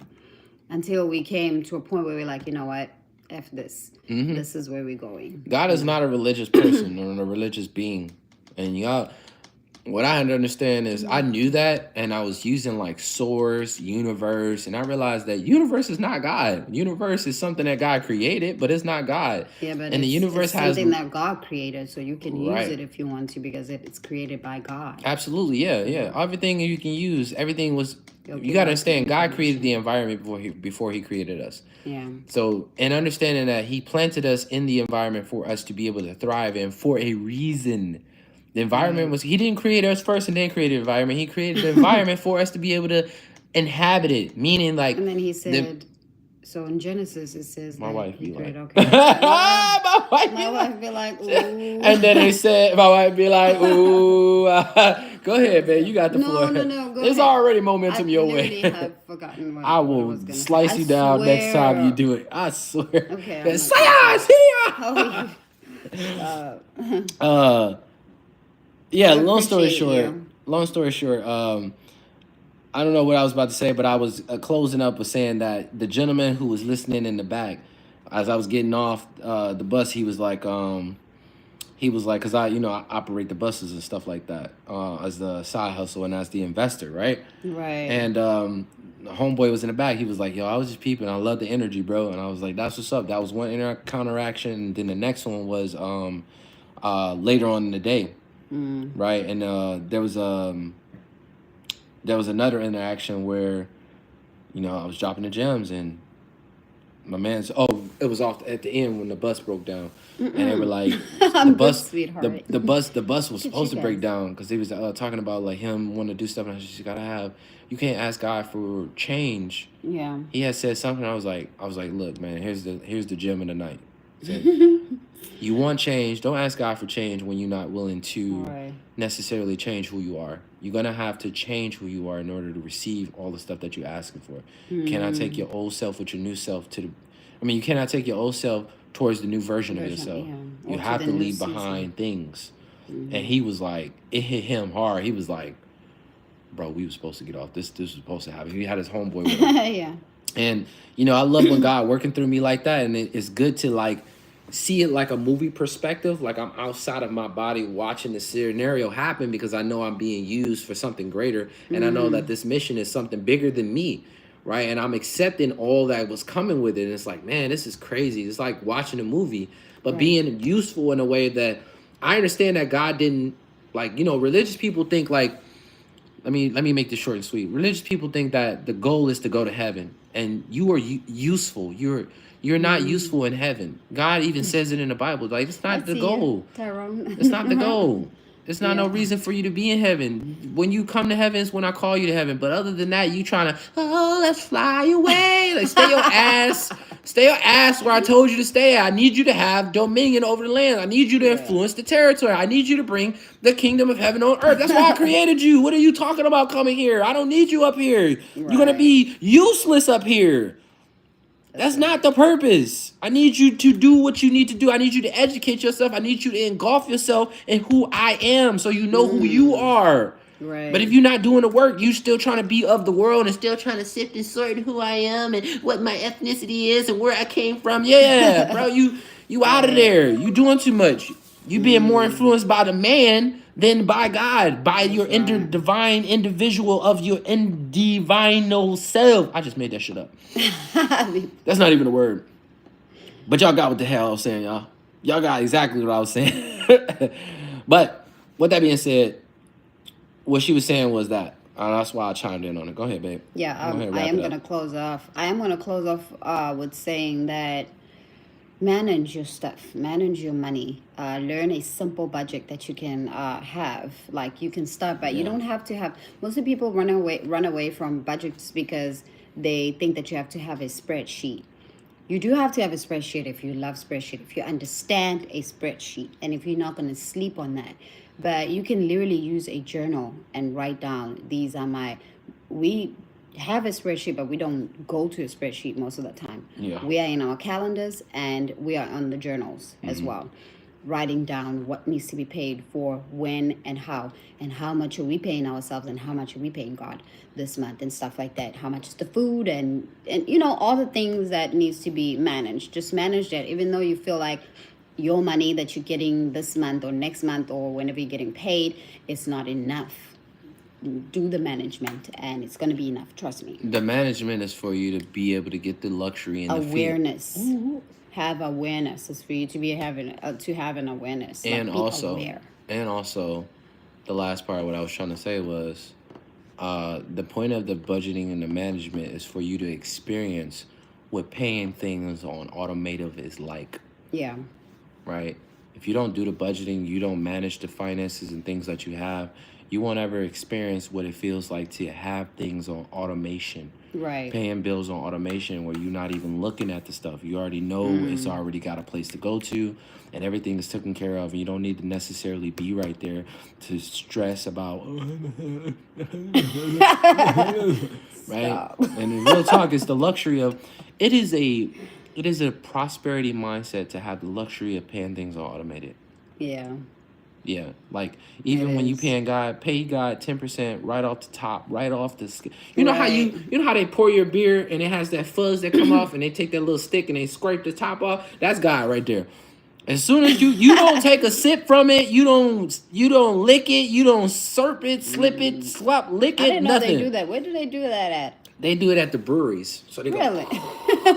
until we came to a point where we're like, you know what? F this. This is where we're going. God is not a religious person or a religious being. And y'all, what I had to understand is I knew that, and I was using like source, universe, and I realized that universe is not God. Universe is something that God created, but it's not God. Yeah, but and the universe it's has something that God created, so you can use Right. it if you want to, because it's created by God. Absolutely, yeah. Everything you can use, everything was. Okay, You got to that's the understand, God information. created the environment before he created us. Yeah. So, in understanding that He planted us in the environment for us to be able to thrive in for a reason. The environment was, He didn't create us first and then create the environment. He created the environment for us to be able to inhabit it. Meaning, like, And then he said, so in Genesis it says my that wife he be created, like, okay. my My wife be like, ooh. And then they said, my wife be like, ooh, go ahead, man, you got the floor. No, go There's ahead. already momentum your literally way. have forgotten what I I will was gonna slice say. you down next time you swear. do it. I swear. Okay, I'm not Say yeah, I long story appreciate short. you. Long story short, I don't know what I was about to say, but I was closing up with saying that the gentleman who was listening in the back, as I was getting off the bus, he was like, because I operate the buses and stuff like that as the side hustle and as the investor, right? Right. And the homeboy was in the back. He was like, yo, I was just peeping. I love the energy, bro. And I was like, that's what's up. That was one counteraction. And then the next one was later on in the day, right? And there was another interaction where, I was dropping the gems, and my man's it was off at the end when the bus broke down. And they were like, I'm good, sweetheart. the bus was at supposed you to break guys. down because he was talking about like him wanting to do stuff, and I was just you can't ask God for change. Yeah. He had said something. I was like, look, man, here's the gem of the night. Said, you want change, don't ask God for change when you're not willing to Right. necessarily change who you are. You're gonna have to change who you are in order to receive all the stuff that you're asking for. You cannot take your old self with your new self you cannot take your old self towards the new version of yourself. yeah. You Or to have the to new leave season. behind things. And he was like, it hit him hard. He was like, bro, we were supposed to get off. This was supposed to happen. He had his homeboy with him. Yeah. And I love when God working through me like that, and it's good to like see it like a movie perspective, like I'm outside of my body watching the scenario happen, because I know I'm being used for something greater, and I know that this mission is something bigger than me, right? And I'm accepting all that was coming with it. And it's like, man, this is crazy. It's like watching a movie, but Right. being useful in a way that I understand that God didn't, like, religious people think like, let me make this short and sweet. Religious people think that the goal is to go to heaven, and you are useful. You're not useful in heaven. God even says it in the Bible. Like, it's I not the see you, goal. Tyrone. It's not the goal. It's not no Yeah. reason for you to be in heaven. When you come to heaven is when I call you to heaven. But other than that, you trying to, oh, let's fly away. Like, stay your ass where I told you to stay. I need you to have dominion over the land. I need you to influence the territory. I need you to bring the kingdom of heaven on earth. That's why I created you. What are you talking about coming here? I don't need you up here. You're going to be useless up here. That's not the purpose. I need you to do what you need to do. I need you to educate yourself. I need you to engulf yourself in who I am so you know who you are. Right. But if you're not doing the work, you still trying to be of the world and still trying to sift and sort who I am and what my ethnicity is and where I came from. Yeah, bro, you out of there. You doing too much. You being more influenced by the man than by God, by your divine individual of your divinal self. I just made that shit up. That's not even a word. But y'all got what the hell I was saying, y'all. Y'all got exactly what I was saying. But with that being said, what she was saying was that. That's why I chimed in on it. Go ahead, babe. Yeah, I am going to close off. I am going to close off with saying that manage your stuff, manage your money, learn a simple budget that you can have. Like, you can start, but you don't have to have. Most of the people run away from budgets because they think that you have to have a spreadsheet. You do have to have a spreadsheet if you love spreadsheet, if you understand a spreadsheet, and if you're not going to sleep on that. But you can literally use a journal and write down, these are my, we have a spreadsheet, but we don't go to a spreadsheet most of the time. Yeah. We are in our calendars and we are on the journals as well, writing down what needs to be paid for, when and how much are we paying ourselves and how much are we paying God this month and stuff like that. How much is the food and all the things that needs to be managed. Just manage that, even though you feel like your money that you're getting this month or next month or whenever you're getting paid is not enough. Do the management and it's going to be enough, trust me. The management is for you to be able to get the luxury and awareness. Have awareness. It's for you to be having to have an awareness, and like, also aware. And also the last part, what I was trying to say was the point of the budgeting and the management is for you to experience what paying things on automotive is like. Yeah. Right? If you don't do the budgeting, you don't manage the finances and things that you have, you won't ever experience what it feels like to have things on automation. Right. Paying bills on automation where you're not even looking at the stuff. You already know it's already got a place to go to and everything is taken care of. And you don't need to necessarily be right there to stress about, right? And in real talk, it's the luxury of, it is a prosperity mindset to have the luxury of paying things on automated. Yeah. Yeah, like even when you pay God 10% right off the top, right off the. You know how you know how they pour your beer and it has that fuzz that come off and they take that little stick and they scrape the top off. That's God right there. As soon as you don't take a sip from it, you don't lick it, you don't slurp it, slip it, slop, lick it, I didn't know nothing. they do that. Where do they do that at? They do it at the breweries. So they go, really?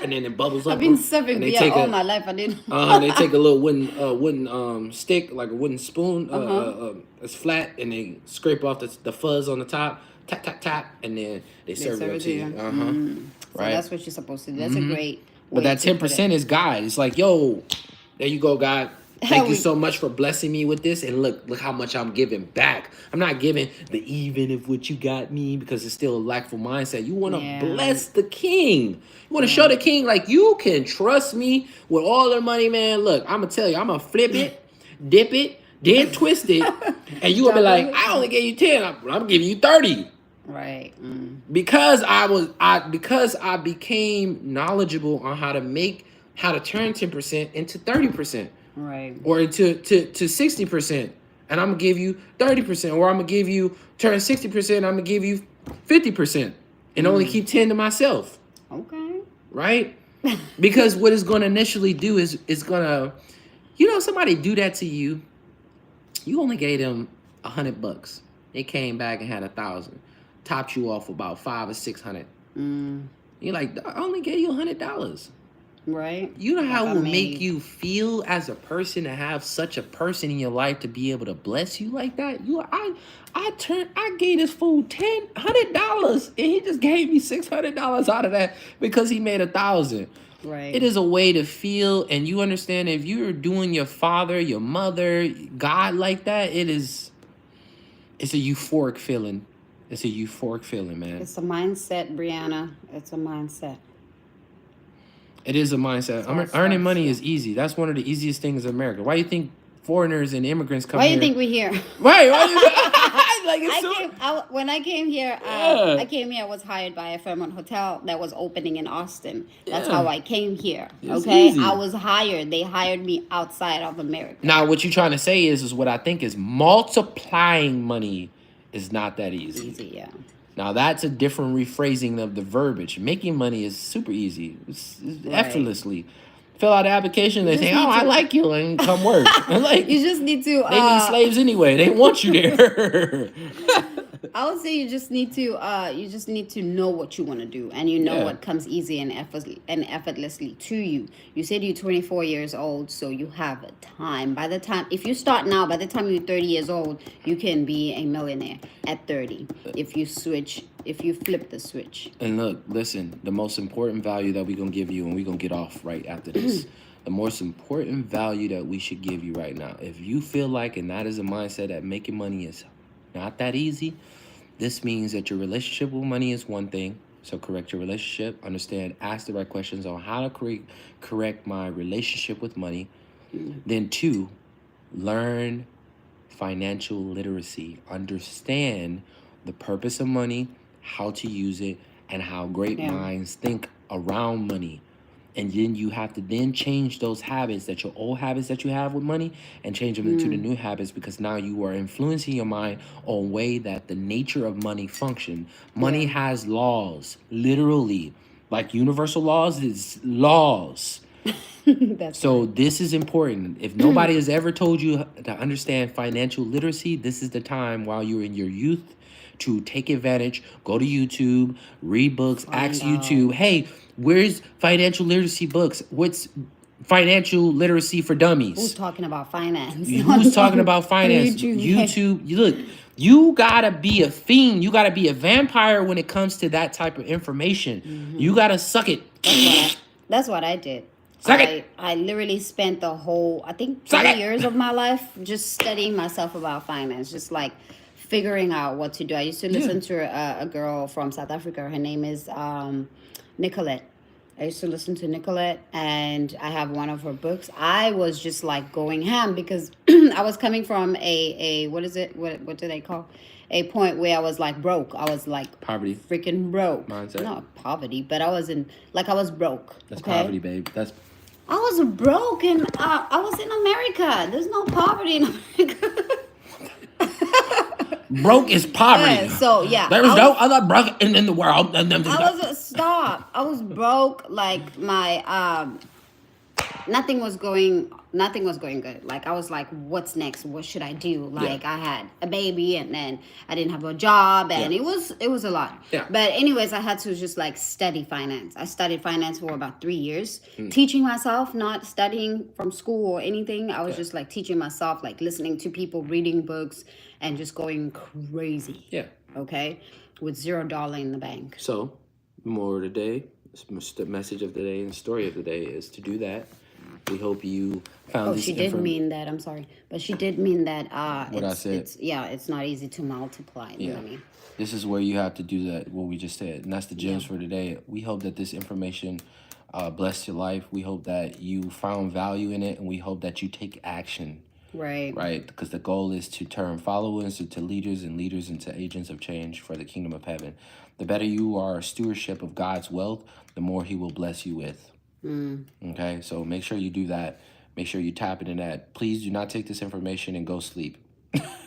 And then it bubbles up. I've been sipping beer all my life. I didn't. They take a little wooden stick, like a wooden spoon, it's flat, and they scrape off the fuzz on the top, tap tap tap, and then they serve it up to you. So Right. that's what you're supposed to do. That's a great. But that 10% is God. It's like, yo, there you go, God. Thank you so much for blessing me with this. And look how much I'm giving back. I'm not giving the even of what you got me because it's still a lackful mindset. You want to bless the king. You want to show the king, like, you can trust me with all their money, man. Look, I'm going to tell you, I'm going to flip it, dip it, then twist it. And you going to be like, I only gave you 10. I'm giving you 30. Right. Because I became knowledgeable on how to turn 10% into 30%. Right. Or to 60%. And I'm gonna give you 30%. Or I'm gonna give you turn 60%, I'm gonna give you 50%. And only keep 10 to myself. Okay. Right? Because what it's gonna initially do is it's gonna, somebody do that to you. You only gave them $100. They came back and had 1,000. Topped you off about 500 or 600. You're like, I only gave you $100. Right? You know Like how I it will make made. you feel as a person to have such a person in your life to be able to bless you like that. I gave this fool $100 and he just gave me $600 out of that because he made 1,000. It Right. is a way to feel, and you understand if you're doing your father, your mother, God like that, it's a euphoric feeling. It's a euphoric feeling, man. It's a mindset, Brianna. It's a mindset. It is a mindset. That's all Earning starts. money Yeah. is easy. That's one of the easiest things in America. Why do you think foreigners and immigrants come Why do you here? think we're here? Right? Why you like it's so? When I came here. Yeah, I was hired by a Fairmont hotel that was opening in Austin. That's yeah. how I came here. It's Okay, I easy. was hired. They hired me outside of America. Now, what you're trying to say is what I think is multiplying money is not that easy. Easy, yeah. Now, that's a different rephrasing of the verbiage. Making money is super easy, it's Right. effortlessly. Fill out the application. They just say, need "Oh, I to- like you," and come work. Like You just need to. they need slaves anyway. They want you there. I would say you just need to know what you want to do, and you know Yeah. what comes easy and effortlessly to you. You said you're 24 years old, so you have time. By the time, if you start now, by the time you're 30 years old, you can be a millionaire at 30 if you flip the switch. And look, listen, the most important value that we're going to give you, and we're going to get off right after this. The most important value that we should give you right now, if you feel like, and that is a mindset that making money is not that easy, this means that your relationship with money is one thing. So correct your relationship, understand, ask the right questions on how to correct my relationship with money. Then 2, learn financial literacy. Understand the purpose of money, how to use it, and how great Yeah. minds think around money. And then you have to then change those habits, that your old habits that you have with money, and change them into the new habits, because now you are influencing your mind on way that the nature of money function. Money Yeah. has laws, literally, like universal laws is laws. That's So this is important. If nobody has ever told you to understand financial literacy, this is the time while you're in your youth to take advantage. Go to YouTube, read books, ask Find YouTube, hey, where's financial literacy books? What's financial literacy for who's dummies? talking about finance. Who's talking about On finance? YouTube. You look, you gotta be a fiend. You gotta be a vampire when it comes to that type of information. You gotta suck it. That's what I did. Suck it. I literally spent the whole, I think, Suck 3 it. years of my life just studying myself about finance, just like figuring out what to do. I used to listen to a girl from South Africa. Her name is Nicolette. I used to listen to Nicolette, and I have one of her books. I was just like going ham because I was coming from a what is it? What do they call? A point where I was like broke. I was like Poverty. freaking broke. Mindset. Not poverty, but I was broke. That's okay? poverty, babe. That's I was broke and I was in America. There's no poverty in America. broke is poverty. Yeah, so yeah, There is no other broke in the world. I was broke. Like my nothing was going good. Like I was like, what's next? What should I do? Like I had a baby and then I didn't have a job and it was a lot. Yeah. But anyways, I had to just like study finance. I studied finance for about 3 years, teaching myself, not studying from school or anything. I was just like teaching myself, like listening to people, reading books, and just going crazy. Yeah. Okay, with $0 in the bank. So, more of the day, the message of the day and story of the day is to do that. We hope you found this She did mean that. I'm sorry, but she did mean that. What I said. It's not easy to multiply money. This is where you have to do that, what we just said. And that's the gems for today. We hope that this information blessed your life. We hope that you found value in it. And we hope that you take action. Right? Because the goal is to turn followers into leaders and leaders into agents of change for the kingdom of heaven. The better you are a stewardship of God's wealth, the more he will bless you with. Okay? So make sure you do that. Make sure you tap into that. Please do not take this information and go sleep.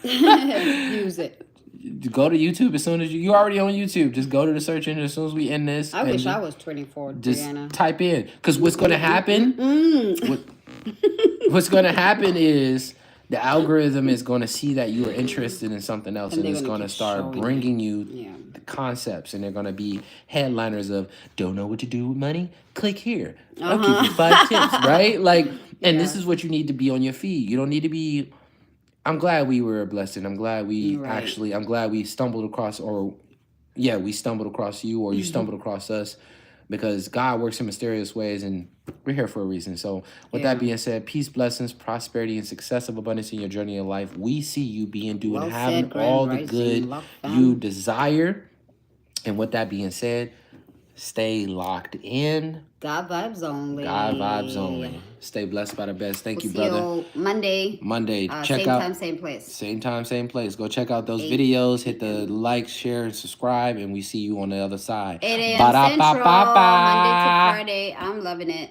Use it. Go to YouTube as soon as you're already on YouTube. Just go to the search engine as soon as we end this. I wish I was 24, just Brianna. type in. Because what's going to happen... what's going to happen is The algorithm is going to see that you are interested in something else, And and they're it's gonna going to keep start showing bringing you. you Yeah. the concepts, and they're going to be headliners of "Don't know what to do with money? Click here. I'll give you 5 tips." Right? Like, and this Yeah. is what you need to be on your feed. You don't need to be. I'm glad we were a blessing. I'm glad we Right. I'm glad we stumbled across, or yeah, we stumbled across you, or you stumbled across us, because God works in mysterious ways, and we're here for a reason. So, with that Yeah. being said, peace, blessings, prosperity, and success of abundance in your journey of life. We see you being, doing, Well having said, Grand all the Rising. good Love you fam. desire. And with that being said, stay locked in. God vibes God vibes only. only. Stay blessed by the best. Thank We'll you, see brother. you Monday. Monday. Check Same out time, same place. same time, same place. Go check out those 8 videos. Hit the p.m. like, share, and subscribe, and we see you on the other side. 8 a.m. Central, Monday to Ba-da-ba-ba-ba. Friday. I'm loving it.